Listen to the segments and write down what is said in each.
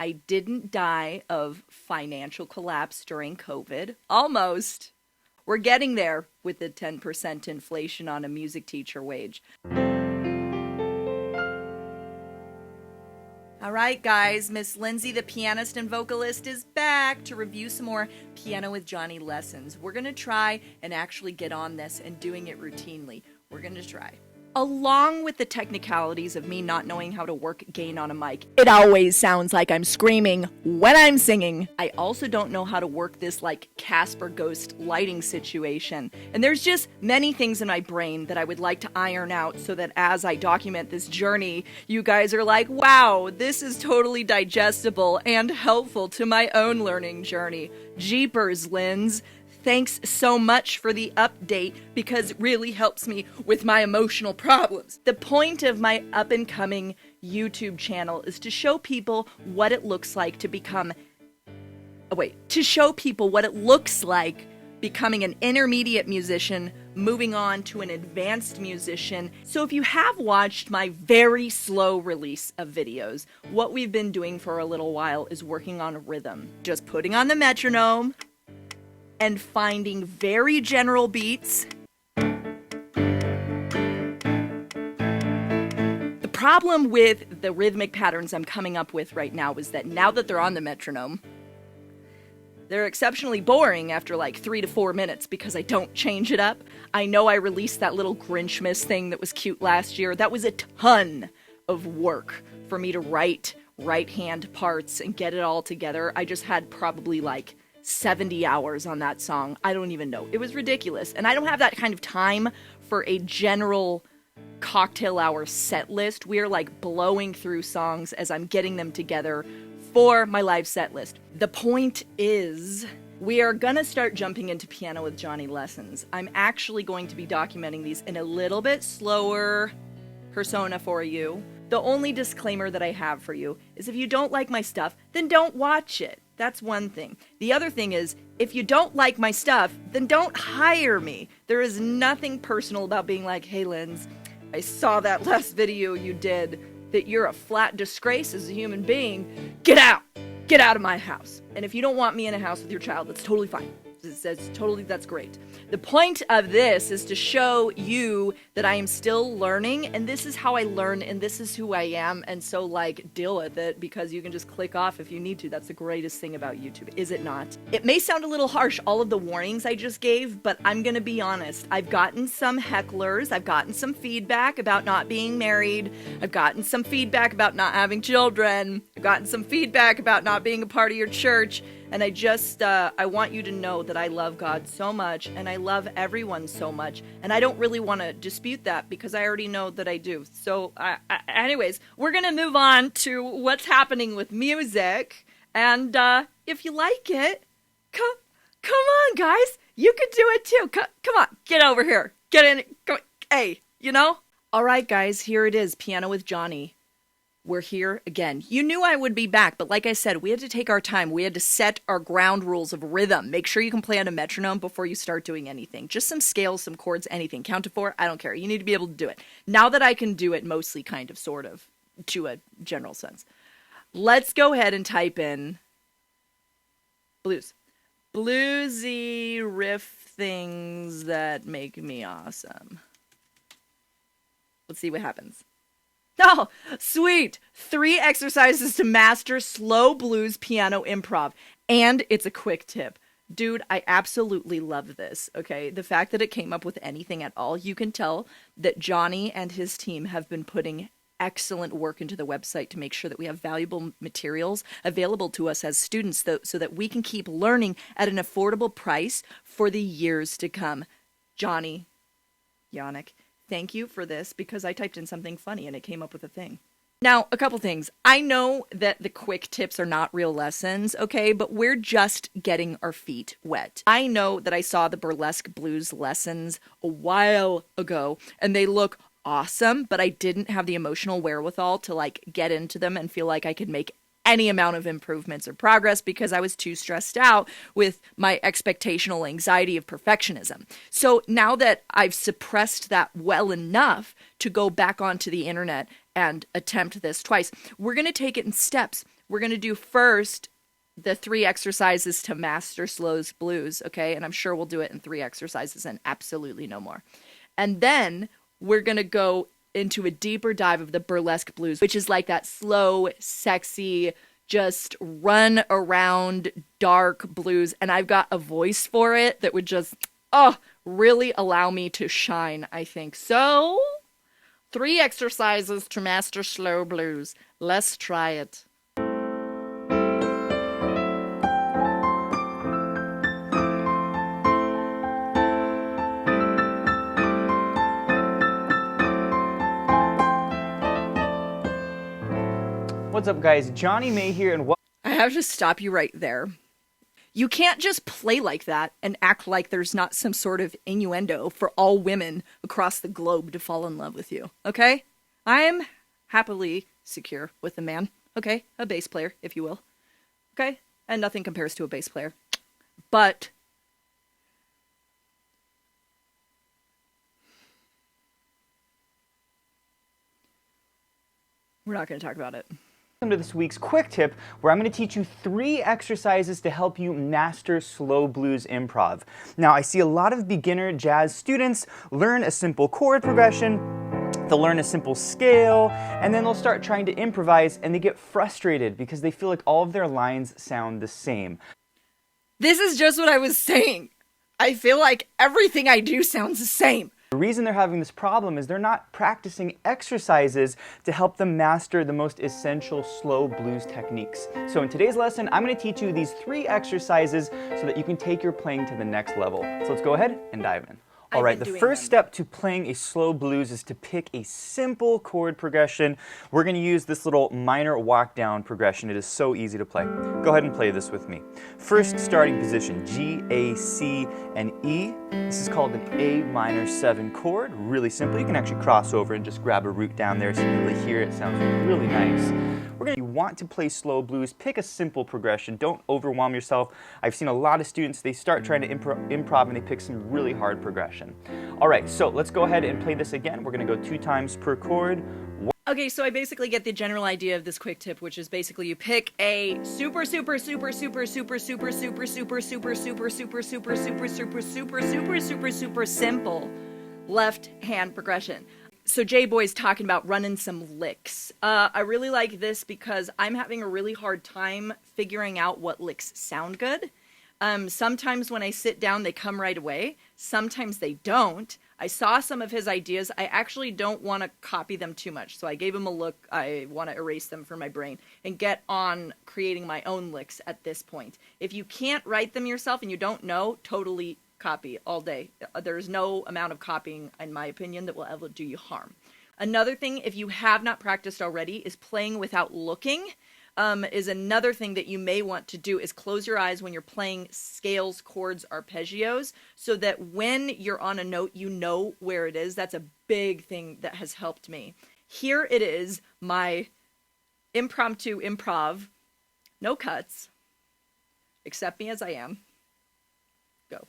I didn't die of financial collapse during COVID. Almost. We're getting there with the 10% inflation on a music teacher wage. All right, guys, Miss Lindsey, the pianist and vocalist, is back to review some more Piano with Johnny lessons. We're going to try and actually get on this and doing it routinely. We're going to try. Along with the technicalities of me not knowing how to work gain on a mic, it always sounds like I'm screaming when I'm singing. I also don't know how to work this like Casper ghost lighting situation. And there's just many things in my brain that I would like to iron out so that as I document this journey, you guys are like, wow, this is totally digestible and helpful to my own learning journey. Jeepers, Linz. Thanks so much for the update because it really helps me with my emotional problems. The point of my up-and-coming YouTube channel is to show people what it looks like to become... to show people what it looks like becoming an intermediate musician, moving on to an advanced musician. So if you have watched my very slow release of videos, what we've been doing for a little while is working on rhythm. Just putting on the metronome and finding very general beats. The problem with the rhythmic patterns I'm coming up with right now is that now that they're on the metronome, they're exceptionally boring after like 3 to 4 minutes because I don't change it up. I know I released that little Grinchmas thing that was cute last year. That was a ton of work for me to write right-hand parts and get it all together. I just had probably like 70 hours on that song. I don't even know. It was ridiculous. And I don't have that kind of time for a general cocktail hour set list. We're like blowing through songs as I'm getting them together for my live set list. The point is, we are gonna start jumping into Piano with Johnny lessons. I'm actually going to be documenting these in a little bit slower persona for you. The only disclaimer that I have for you is if you don't like my stuff, then don't watch it. That's one thing. The other thing is, if you don't like my stuff, then don't hire me. There is nothing personal about being like, hey, Linz, I saw that last video you did, that you're a flat disgrace as a human being. Get out! Get out of my house. And if you don't want me in a house with your child, that's totally fine. That's great. The point of this is to show you that I am still learning, and this is how I learn, and this is who I am, and so, like, deal with it, because you can just click off if you need to. That's the greatest thing about YouTube, is it not? It may sound a little harsh, all of the warnings I just gave, but I'm gonna be honest. I've gotten some hecklers, I've gotten some feedback about not being married, I've gotten some feedback about not having children, I've gotten some feedback about not being a part of your church, and I just, I want you to know that I love God so much, and I love everyone so much, and I don't really want to dispute that, because I already know that I do. So, anyways, we're gonna move on to what's happening with music, and, if you like it, come on, guys, you could do it too. Come on, get over here, get in, come, hey, you know? Alright, guys, here it is, Piano with Johnny. We're here again. You knew I would be back, but like I said, we had to take our time. We had to set our ground rules of rhythm. Make sure you can play on a metronome before you start doing anything. Just some scales, some chords, anything. Count to 4, I don't care. You need to be able to do it. Now that I can do it mostly, kind of, sort of, to a general sense, let's go ahead and type in blues. Bluesy riff things that make me awesome. Let's see what happens. Oh, sweet! 3 exercises to master slow blues piano improv. And it's a quick tip. Dude, I absolutely love this, okay? The fact that it came up with anything at all, you can tell that Johnny and his team have been putting excellent work into the website to make sure that we have valuable materials available to us as students so that we can keep learning at an affordable price for the years to come. Johnny, Yannick, thank you for this, because I typed in something funny and it came up with a thing. Now, a couple things. I know that the quick tips are not real lessons, okay, but we're just getting our feet wet. I know that I saw the burlesque blues lessons a while ago, and they look awesome, but I didn't have the emotional wherewithal to, like, get into them and feel like I could make any amount of improvements or progress because I was too stressed out with my expectational anxiety of perfectionism. So now that I've suppressed that well enough to go back onto the internet and attempt this twice, we're going to take it in steps. We're going to do first the 3 exercises to master slow blues, okay? And I'm sure we'll do it in 3 exercises and absolutely no more. And then we're going to go into a deeper dive of the burlesque blues, which is like that slow, sexy, just run around dark blues. And I've got a voice for it that would just, really allow me to shine, I think. So, 3 exercises to master slow blues. Let's try it. What's up, guys? Johnny May here, and I have to stop you right there. You can't just play like that and act like there's not some sort of innuendo for all women across the globe to fall in love with you, okay? I'm happily secure with a man, okay? A bass player, if you will, okay? And nothing compares to a bass player. But we're not going to talk about it. Welcome to this week's Quick Tip, where I'm going to teach you 3 exercises to help you master slow blues improv. Now, I see a lot of beginner jazz students learn a simple chord progression, they'll learn a simple scale, and then they'll start trying to improvise, and they get frustrated because they feel like all of their lines sound the same. This is just what I was saying. I feel like everything I do sounds the same. The reason they're having this problem is they're not practicing exercises to help them master the most essential slow blues techniques. So in today's lesson, I'm going to teach you these 3 exercises so that you can take your playing to the next level. So let's go ahead and dive in. All right, the first step to playing a slow blues is to pick a simple chord progression. We're going to use this little minor walk down progression. It is so easy to play. Go ahead and play this with me. First starting position, G, A, C, and E. This is called an A minor 7 chord. Really simple. You can actually cross over and just grab a root down there so you can really hear it. It sounds really nice. If you want to play slow blues, pick a simple progression. Don't overwhelm yourself. I've seen a lot of students, they start trying to improv and they pick some really hard progression. All right, so let's go ahead and play this again. We're going to go 2 times per chord. Okay, so I basically get the general idea of this quick tip, which is basically you pick a super simple left hand progression. So J-Boy's talking about running some licks. I really like this because I'm having a really hard time figuring out what licks sound good. Sometimes when I sit down, they come right away. Sometimes they don't. I saw some of his ideas. I actually don't want to copy them too much. So I gave him a look. I want to erase them from my brain and get on creating my own licks at this point. If you can't write them yourself and you don't know, totally copy all day. There's no amount of copying, in my opinion, that will ever do you harm. Another thing, if you have not practiced already, is playing without looking. Is another thing that you may want to do is close your eyes when you're playing scales, chords, arpeggios, so that when you're on a note, you know where it is. That's a big thing that has helped me. Here it is, my impromptu improv, no cuts, accept me as I am. Go.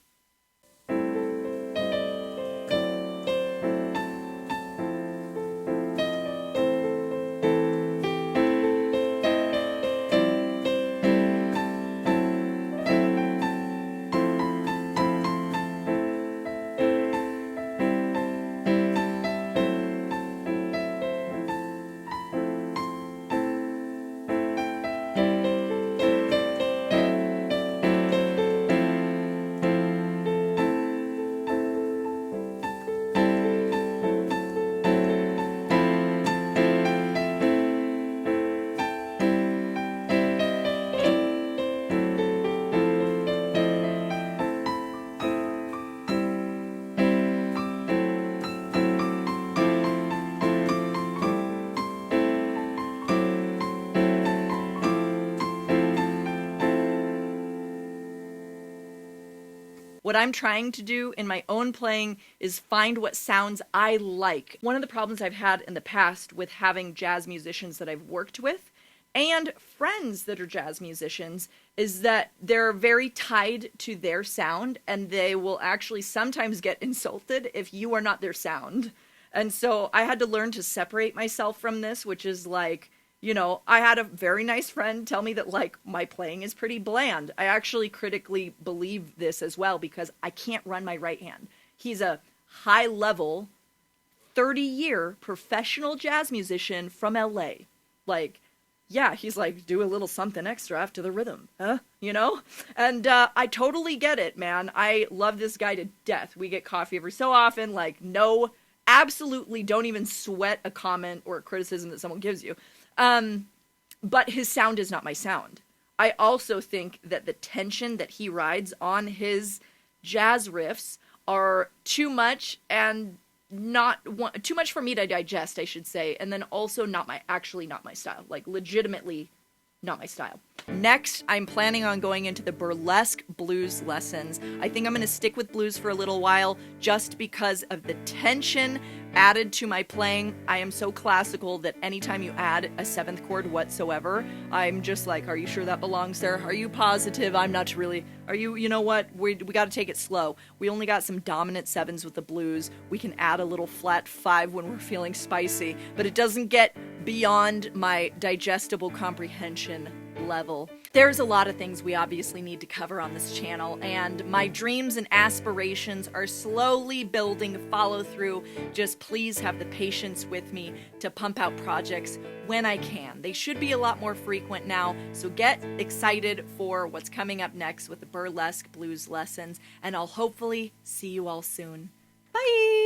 What I'm trying to do in my own playing is find what sounds I like. One of the problems I've had in the past with having jazz musicians that I've worked with and friends that are jazz musicians is that they're very tied to their sound, and they will actually sometimes get insulted if you are not their sound. And so I had to learn to separate myself from this, which is like, You know, I had a very nice friend tell me that, like, my playing is pretty bland. I actually critically believe this as well because I can't run my right hand. He's a high-level, 30-year professional jazz musician from LA. Like, yeah, he's like, do a little something extra after the rhythm, huh? You know? And I totally get it, man. I love this guy to death. We get coffee every so often. Like, no, absolutely don't even sweat a comment or a criticism that someone gives you. But his sound is not my sound. I also think that the tension that he rides on his jazz riffs are too much and too much for me to digest, I should say, and then also not my style, like legitimately not my style. Next, I'm planning on going into the burlesque blues lessons. I think I'm going to stick with blues for a little while just because of the tension added to my playing. I am so classical that anytime you add a seventh chord whatsoever, I'm just like, are you sure that belongs there? Are you positive? I'm not really. Are you, you know what? We got to take it slow. We only got some dominant sevens with the blues. We can add a little flat five when we're feeling spicy, but it doesn't get beyond my digestible comprehension level. There's a lot of things we obviously need to cover on this channel, and my dreams and aspirations are slowly building follow through. Just please have the patience with me to pump out projects when I can. They should be a lot more frequent now, so get excited for what's coming up next with the burlesque blues lessons, and I'll hopefully see you all soon. Bye!